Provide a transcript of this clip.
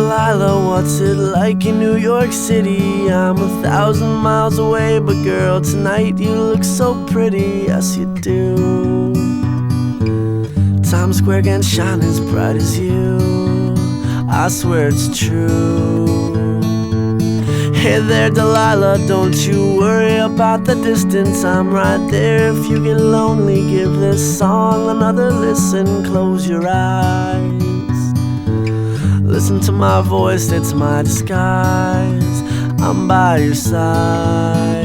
Delilah, what's it like in New York City? I'm 1,000 miles away, but girl, tonight you look so pretty, yes you do. Times Square can't shine as bright as you, I swear it's true. Hey there Delilah, don't you worry about the distance, I'm right there if you get lonely. Give this song another listen, close your eyes. Listen to my voice, it's my disguise, I'm by your side.